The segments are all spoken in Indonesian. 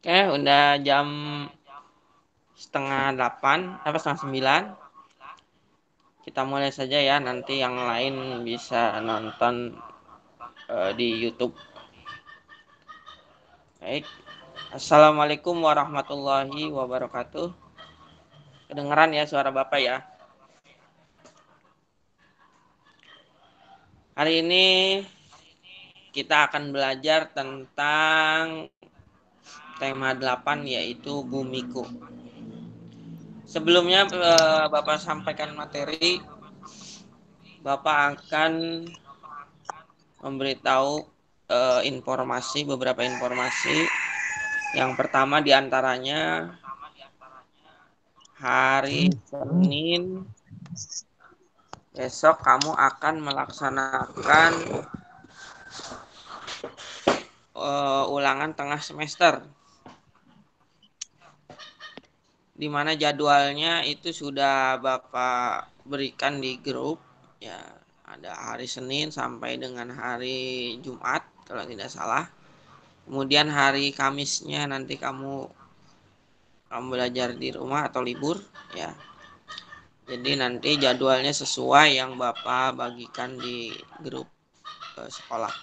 Oke, udah jam setengah 8, apa setengah 9. Kita mulai saja ya, nanti yang lain bisa nonton di YouTube. Baik. Assalamualaikum warahmatullahi wabarakatuh. Kedengeran ya suara Bapak ya. Hari ini kita akan belajar tentang tema 8 yaitu Bumiku. Sebelumnya Bapak sampaikan materi, Bapak akan memberitahu beberapa informasi. Yang pertama diantaranya hari Senin besok kamu akan melaksanakan ulangan tengah semester, di mana jadwalnya itu sudah Bapak berikan di grup ya. Ada hari Senin sampai dengan hari Jumat kalau tidak salah. Kemudian hari Kamisnya nanti kamu belajar di rumah atau libur ya. Jadi nanti jadwalnya sesuai yang Bapak bagikan di grup sekolah.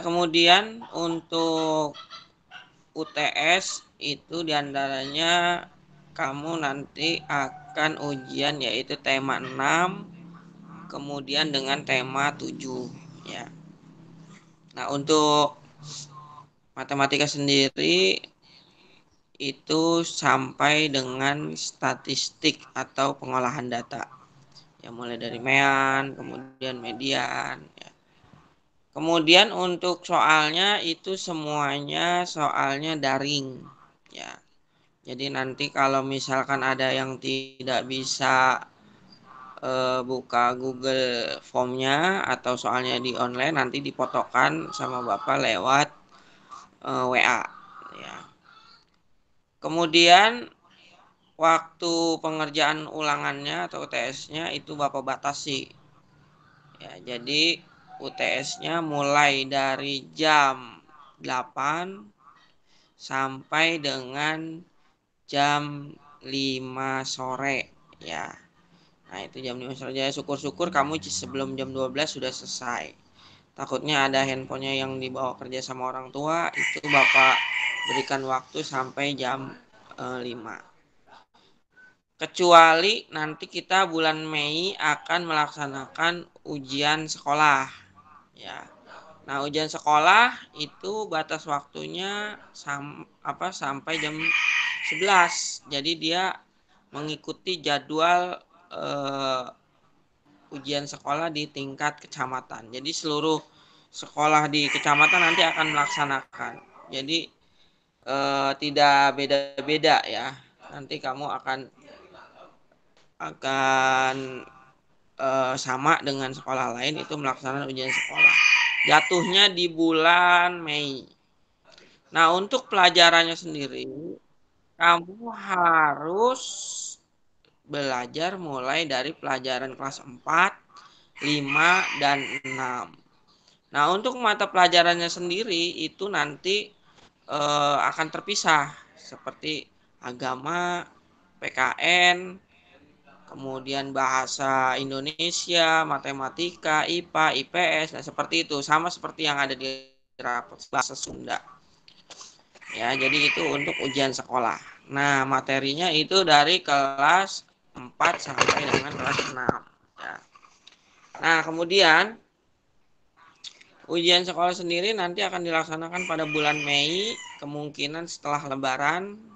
Kemudian untuk UTS itu diantaranya kamu nanti akan ujian yaitu tema 6 kemudian dengan tema 7 ya. Nah, untuk matematika sendiri itu sampai dengan statistik atau pengolahan data. Ya, mulai dari mean, kemudian median ya. Kemudian untuk soalnya itu semuanya soalnya daring ya. Jadi nanti kalau misalkan ada yang tidak bisa buka Google Formnya atau soalnya di online, nanti dipotokan sama Bapak lewat WA ya. Kemudian waktu pengerjaan ulangannya atau UTS-nya itu Bapak batasi ya. Jadi UTS-nya mulai dari jam 8 sampai dengan jam 5 sore ya. Nah, itu jam 5 sore. Jadi syukur-syukur kamu sebelum jam 12 sudah selesai. Takutnya ada handphonenya yang dibawa kerja sama orang tua, itu Bapak berikan waktu sampai jam 5. Kecuali nanti kita bulan Mei akan melaksanakan ujian sekolah ya. Nah, ujian sekolah itu batas waktunya sampai jam 11. Jadi dia mengikuti jadwal ujian sekolah di tingkat kecamatan. Jadi seluruh sekolah di kecamatan nanti akan melaksanakan. Jadi tidak beda-beda ya. Nanti kamu akan sama dengan sekolah lain itu melaksanakan ujian sekolah. Jatuhnya di bulan Mei. Nah, untuk pelajarannya sendiri, kamu harus belajar mulai dari pelajaran kelas 4, 5, dan 6. Nah, untuk mata pelajarannya sendiri itu nanti akan terpisah seperti agama, PKN, kemudian bahasa Indonesia, matematika, IPA, IPS, nah seperti itu, sama seperti yang ada di rapot bahasa Sunda. Ya, jadi itu untuk ujian sekolah. Nah, materinya itu dari kelas 4 sampai dengan kelas 6. Ya. Nah, kemudian ujian sekolah sendiri nanti akan dilaksanakan pada bulan Mei, kemungkinan setelah Lebaran.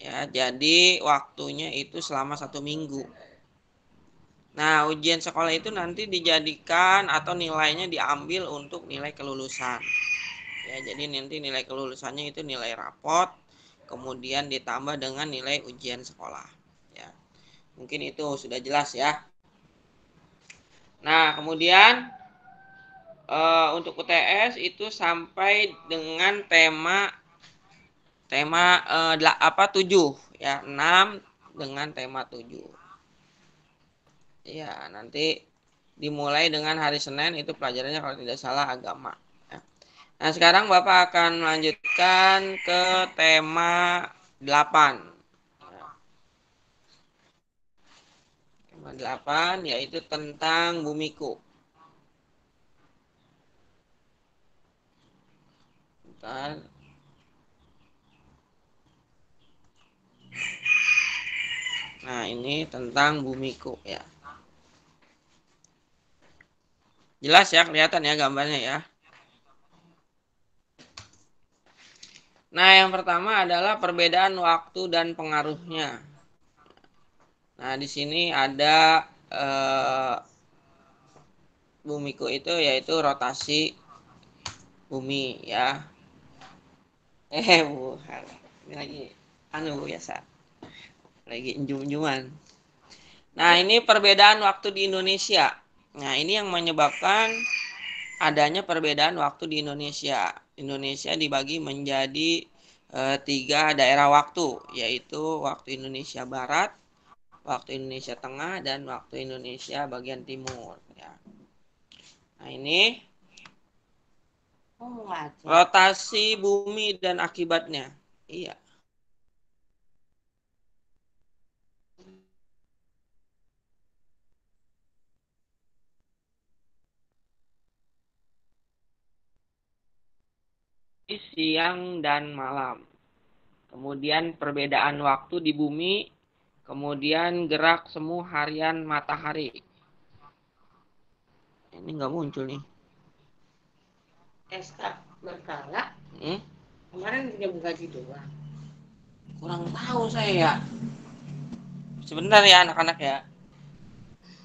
Ya, jadi waktunya itu selama 1 minggu. Nah, ujian sekolah itu nanti dijadikan atau nilainya diambil untuk nilai kelulusan. Ya, jadi nanti nilai kelulusannya itu nilai rapot, kemudian ditambah dengan nilai ujian sekolah. Ya, mungkin itu sudah jelas ya. Nah, kemudian untuk UTS itu sampai dengan tema 7 ya, 6 dengan tema 7. Ya, nanti dimulai dengan hari Senin itu pelajarannya kalau tidak salah agama ya. Nah, sekarang Bapak akan melanjutkan ke tema 8. Tema 8 yaitu tentang bumiku. Bentar. Nah, ini tentang bumiku ya. Jelas ya, kelihatan ya gambarnya ya. Nah, yang pertama adalah perbedaan waktu dan pengaruhnya. Nah, di sini ada bumiku itu yaitu rotasi bumi ya. Bu, ini lagi Bu biasa. Lagi enjum-enjuman. Nah, ini perbedaan waktu di Indonesia. Nah, ini yang menyebabkan adanya perbedaan waktu di Indonesia. Indonesia dibagi menjadi 3 daerah waktu, yaitu waktu Indonesia Barat, waktu Indonesia Tengah, dan waktu Indonesia bagian timur. Ya. Nah, ini rotasi bumi dan akibatnya. Iya. Siang dan malam. Kemudian perbedaan waktu di bumi, kemudian gerak semu harian matahari. Ini nggak muncul nih. SK berkala. Kemarin punya Bu Haji doang. Kurang tahu saya ya. Sebentar ya anak-anak ya.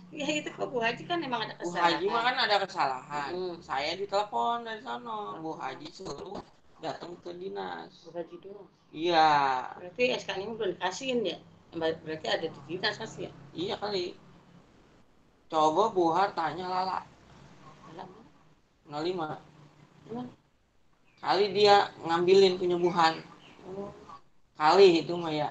Ya itu kok Bu Haji kan emang ada Bu kesalahan. Haji mah kan ada kesalahan. Saya ditelepon dari sana. Bu Haji suruh datang ke dinas. Bu Haji doang. Iya. Berarti SK-nya belum dikasihin ya? Berarti ada di dinas pasti ya? Iya kali. Coba Buhar tanya Lala. Lala 05. Kali dia ngambilin punya Buhan. Kali itu mah ya.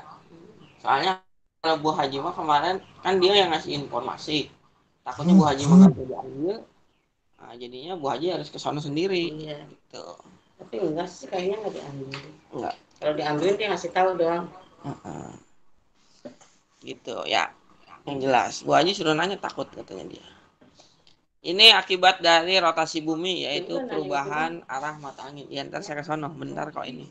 Soalnya kalau Bu Haji mah kemarin kan dia yang ngasih informasi. Takutnya Bu Haji mah nggak bisa diambil. Nah, jadinya Bu Haji harus ke sana sendiri. Iya. Gitu. Tapi enggak sih, kayaknya nggak diambil. Enggak. Kalau diambil dia ngasih tahu doang. Gitu ya. Yang jelas. Bu Haji suruh nanya takut katanya dia. Ini akibat dari rotasi bumi yaitu perubahan arah mata angin. Ya ntar saya ke sono bentar kok ini.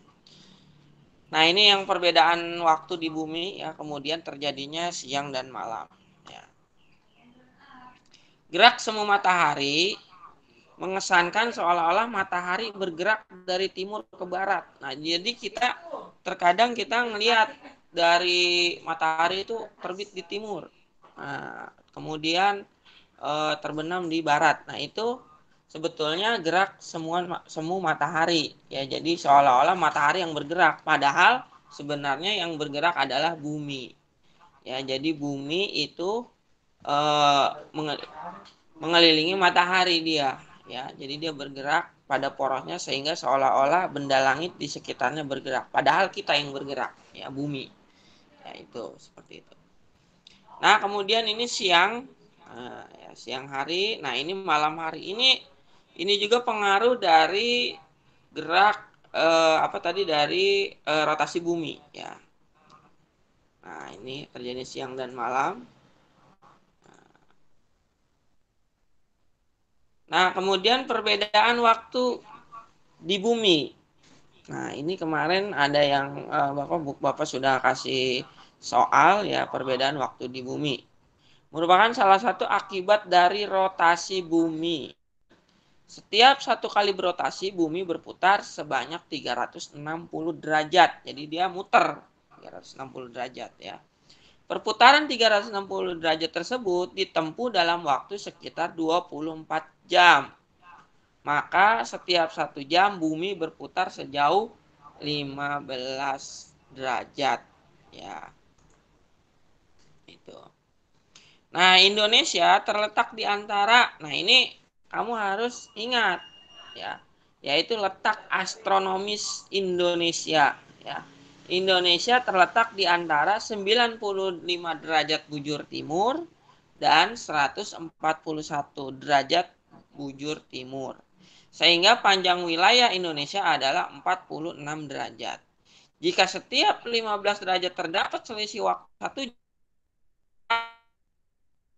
Nah ini yang perbedaan waktu di bumi ya kemudian terjadinya siang dan malam. Ya. Gerak semu matahari mengesankan seolah-olah matahari bergerak dari timur ke barat. Nah jadi kita terkadang kita ngelihat dari matahari itu terbit di timur. Nah, kemudian terbenam di barat. Nah itu sebetulnya gerak semu matahari ya. Jadi seolah-olah matahari yang bergerak padahal sebenarnya yang bergerak adalah bumi ya. Jadi bumi itu mengelilingi matahari dia ya. Jadi dia bergerak pada porosnya sehingga seolah-olah benda langit di sekitarnya bergerak padahal kita yang bergerak ya, bumi ya. Itu seperti itu. Nah kemudian ini siang. Nah, ya, siang hari. Nah ini malam hari. Ini juga pengaruh dari gerak apa tadi dari rotasi bumi ya. Nah ini terjadi siang dan malam. Nah kemudian perbedaan waktu di bumi. Nah ini kemarin ada yang Bapak sudah kasih soal ya, perbedaan waktu di bumi merupakan salah satu akibat dari rotasi bumi. Setiap satu kali berotasi, bumi berputar sebanyak 360 derajat. Jadi dia muter 360 derajat ya. Perputaran 360 derajat tersebut ditempuh dalam waktu sekitar 24 jam. Maka setiap 1 jam bumi berputar sejauh 15 derajat ya. Itu. Nah, Indonesia terletak di antara, nah ini kamu harus ingat ya, yaitu letak astronomis Indonesia ya. Indonesia terletak di antara 95 derajat bujur timur dan 141 derajat bujur timur. Sehingga panjang wilayah Indonesia adalah 46 derajat. Jika setiap 15 derajat terdapat selisih waktu 1 jam,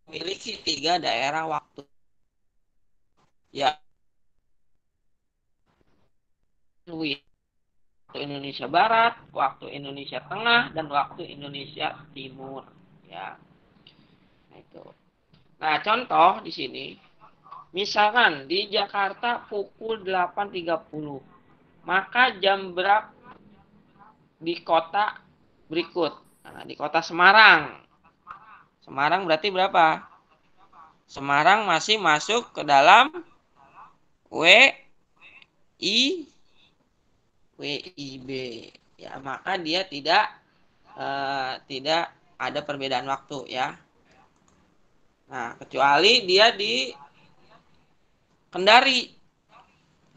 memiliki 3 daerah waktu. Ya, waktu Indonesia Barat, waktu Indonesia Tengah, dan waktu Indonesia Timur. Ya, itu. Nah, contoh di sini, misalkan di Jakarta pukul 8.30, maka jam berapa di kota berikut? Nah, di kota Semarang. Semarang berarti berapa? Semarang masih masuk ke dalam WIB. Ya, maka dia tidak ada perbedaan waktu ya. Nah, kecuali dia di Kendari.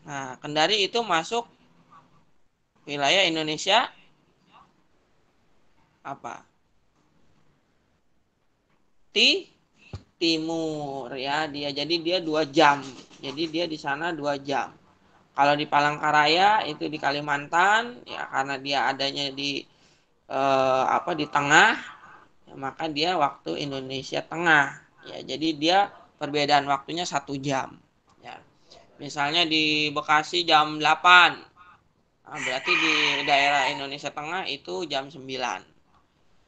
Nah, Kendari itu masuk wilayah Indonesia apa? Timur ya dia. Jadi dia 2 jam. Jadi dia di sana 2 jam. Kalau di Palangkaraya itu di Kalimantan ya karena dia adanya di di tengah ya, maka dia waktu Indonesia Tengah ya. Jadi dia perbedaan waktunya 1 jam ya. Misalnya di Bekasi jam 8. Nah, berarti di daerah Indonesia Tengah itu jam 9.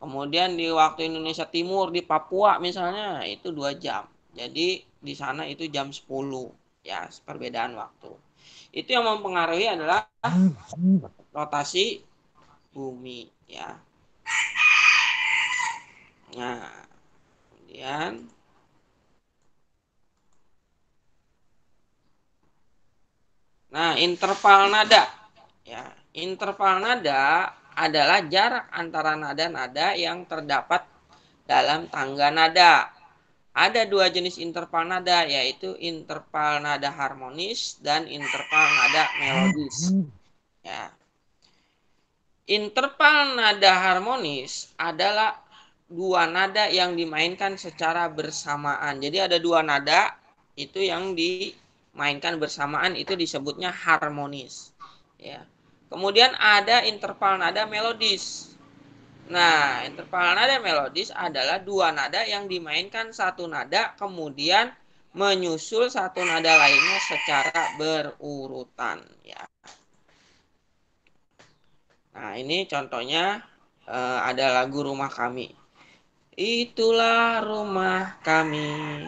Kemudian di waktu Indonesia Timur di Papua misalnya itu 2 jam. Jadi di sana itu jam 10 ya, perbedaan waktu. Itu yang mempengaruhi adalah rotasi bumi ya. Nah, kemudian interval nada ya. Interval nada adalah jarak antara nada-nada yang terdapat dalam tangga nada. Ada 2 jenis interval nada, yaitu interval nada harmonis dan interval nada melodis. Ya. Interval nada harmonis adalah 2 nada yang dimainkan secara bersamaan. Jadi ada 2 nada itu yang dimainkan bersamaan, itu disebutnya harmonis. Ya. Kemudian ada interval nada melodis. Nah, interval nada melodis adalah 2 nada yang dimainkan satu nada kemudian menyusul satu nada lainnya secara berurutan ya. Nah, ini contohnya ada lagu Rumah Kami. Itulah rumah kami.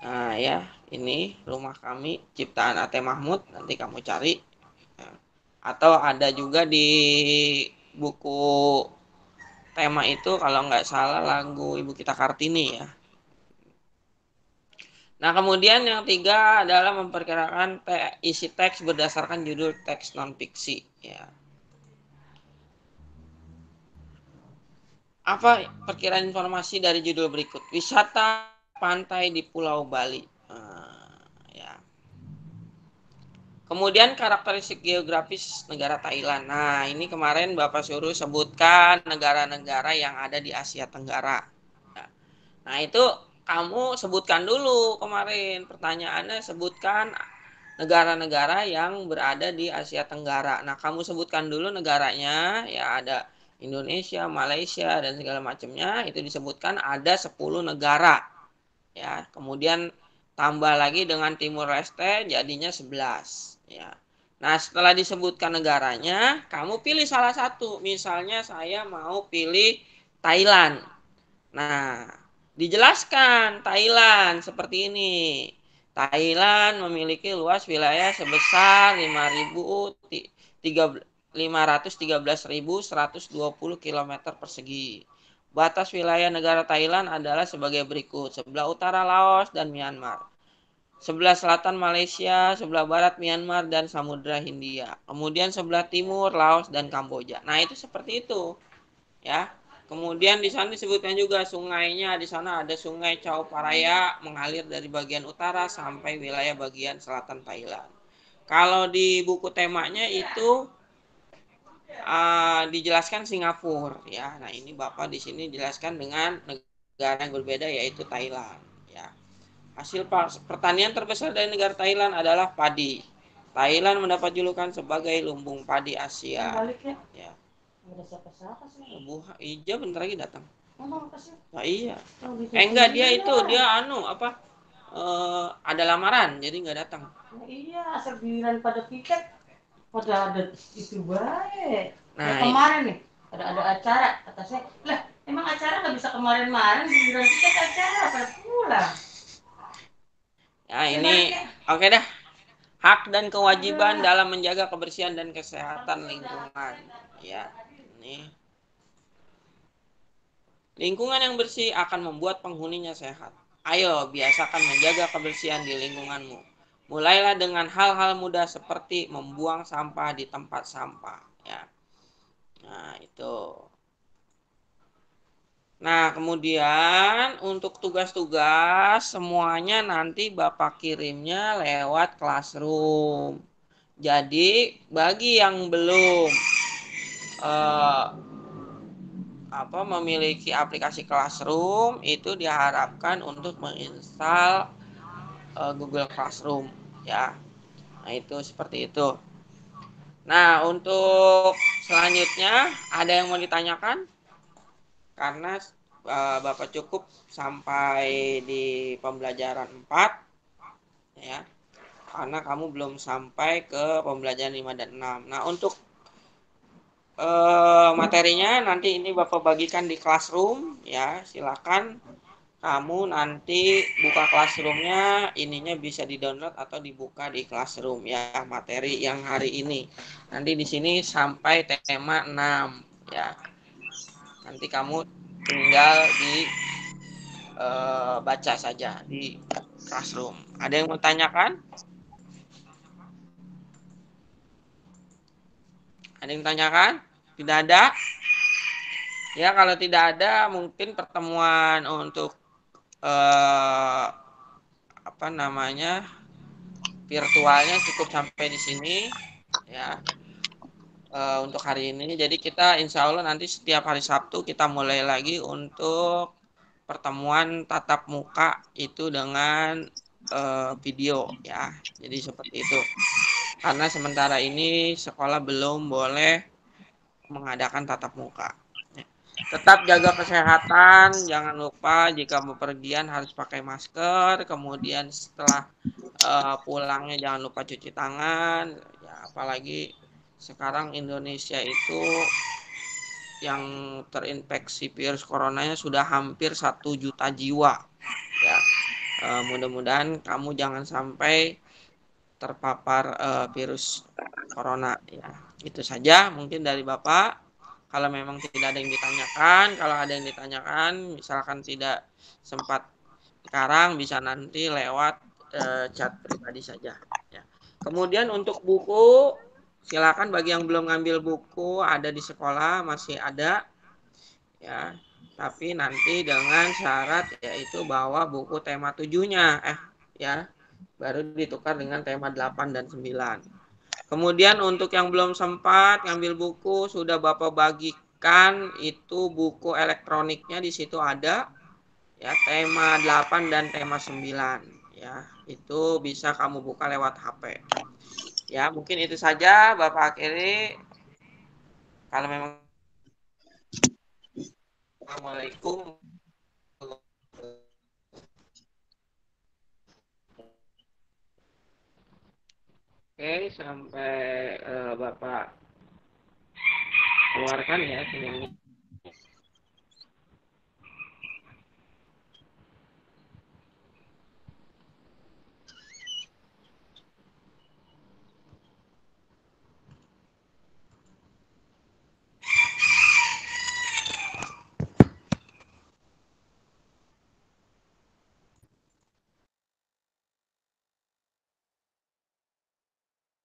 Nah, ya, ini Rumah Kami ciptaan Ate Mahmud, nanti kamu cari. Atau ada juga di buku tema itu kalau nggak salah lagu Ibu Kita Kartini ya. Nah, kemudian yang 3 adalah memperkirakan isi teks berdasarkan judul teks non-fiksi ya. Apa perkiraan informasi dari judul berikut? Wisata pantai di Pulau Bali. Ya. Kemudian karakteristik geografis negara Thailand. Nah, ini kemarin Bapak suruh sebutkan negara-negara yang ada di Asia Tenggara. Nah, itu kamu sebutkan dulu kemarin. Pertanyaannya sebutkan negara-negara yang berada di Asia Tenggara. Nah, kamu sebutkan dulu negaranya. Ya, ada Indonesia, Malaysia, dan segala macamnya. Itu disebutkan ada 10 negara. Ya, kemudian tambah lagi dengan Timur Leste jadinya 11. Ya. Nah, setelah disebutkan negaranya, kamu pilih salah satu. Misalnya saya mau pilih Thailand. Nah, dijelaskan Thailand seperti ini. Thailand memiliki luas wilayah sebesar 513.120 km persegi. Batas wilayah negara Thailand adalah sebagai berikut. Sebelah utara Laos dan Myanmar. Sebelah selatan Malaysia, sebelah barat Myanmar dan Samudra Hindia. Kemudian sebelah timur Laos dan Kamboja. Nah, itu seperti itu. Ya. Kemudian di sana disebutkan juga sungainya. Di sana ada Sungai Chao Phraya mengalir dari bagian utara sampai wilayah bagian selatan Thailand. Kalau di buku temanya itu dijelaskan Singapura ya. Nah, ini Bapak di sini jelaskan dengan negara yang berbeda yaitu Thailand ya. Hasil pertanian terbesar dari negara Thailand adalah padi. Thailand mendapat julukan sebagai lumbung padi Asia. Balik ya. Ya. Ada siapa-siapa sih? Ija bentar lagi datang. Makasih. Nah, iya. Enggak, dia itu dia apa? Ada lamaran, jadi nggak datang. Iya, asal giliran pada piket, pada ada itu baik. Nah, kemarin nih, ada acara, kata saya, lah emang acara nggak bisa kemarin-marin, giliran piket acara, pada pulang. Ya, ini oke dah. Hak dan kewajiban dalam menjaga kebersihan dan kesehatan lingkungan. Ya, ini. Lingkungan yang bersih akan membuat penghuninya sehat. Ayo, biasakan menjaga kebersihan di lingkunganmu. Mulailah dengan hal-hal mudah seperti membuang sampah di tempat sampah. Ya. Nah, itu. Nah, kemudian untuk tugas-tugas semuanya nanti Bapak kirimnya lewat Classroom. Jadi, bagi yang belum memiliki aplikasi Classroom, itu diharapkan untuk menginstal Google Classroom, ya. Nah, itu seperti itu. Nah, untuk selanjutnya ada yang mau ditanyakan? Karena Bapak cukup sampai di pembelajaran 4, ya. Karena kamu belum sampai ke pembelajaran 5 dan 6. Nah, untuk materinya nanti ini Bapak bagikan di Classroom, ya. Silakan kamu nanti buka Classroom-nya, ininya bisa di-download atau dibuka di Classroom, ya, materi yang hari ini. Nanti di sini sampai tema 6, ya. Nanti kamu tinggal di baca saja di Classroom. Ada yang mau tanyakan? Ada yang tanyakan? Tidak ada? Ya, kalau tidak ada, mungkin pertemuan untuk virtualnya cukup sampai di sini, ya. Untuk hari ini. Jadi kita insya Allah nanti setiap hari Sabtu kita mulai lagi untuk pertemuan tatap muka itu dengan video, ya. Jadi seperti itu. Karena sementara ini sekolah belum boleh mengadakan tatap muka. Tetap jaga kesehatan, jangan lupa jika bepergian harus pakai masker, kemudian setelah pulangnya jangan lupa cuci tangan, ya, apalagi sekarang Indonesia itu yang terinfeksi virus coronanya sudah hampir 1 juta jiwa, ya. Mudah-mudahan kamu jangan sampai terpapar virus corona, ya. Itu saja mungkin dari Bapak. Kalau memang tidak ada yang ditanyakan, kalau ada yang ditanyakan misalkan tidak sempat sekarang, bisa nanti lewat chat pribadi saja, ya. Kemudian untuk buku, silakan bagi yang belum ngambil buku ada di sekolah, masih ada, ya. Tapi nanti dengan syarat yaitu bawa buku tema 7-nya, ya, baru ditukar dengan tema 8 dan 9. Kemudian untuk yang belum sempat ngambil buku, sudah Bapak bagikan itu buku elektroniknya, di situ ada, ya, tema 8 dan tema 9, ya. Itu bisa kamu buka lewat HP. Ya, mungkin itu saja Bapak akhiri. Kalau memang Assalamualaikum. Oke, sampai Bapak keluarkan, ya, ini.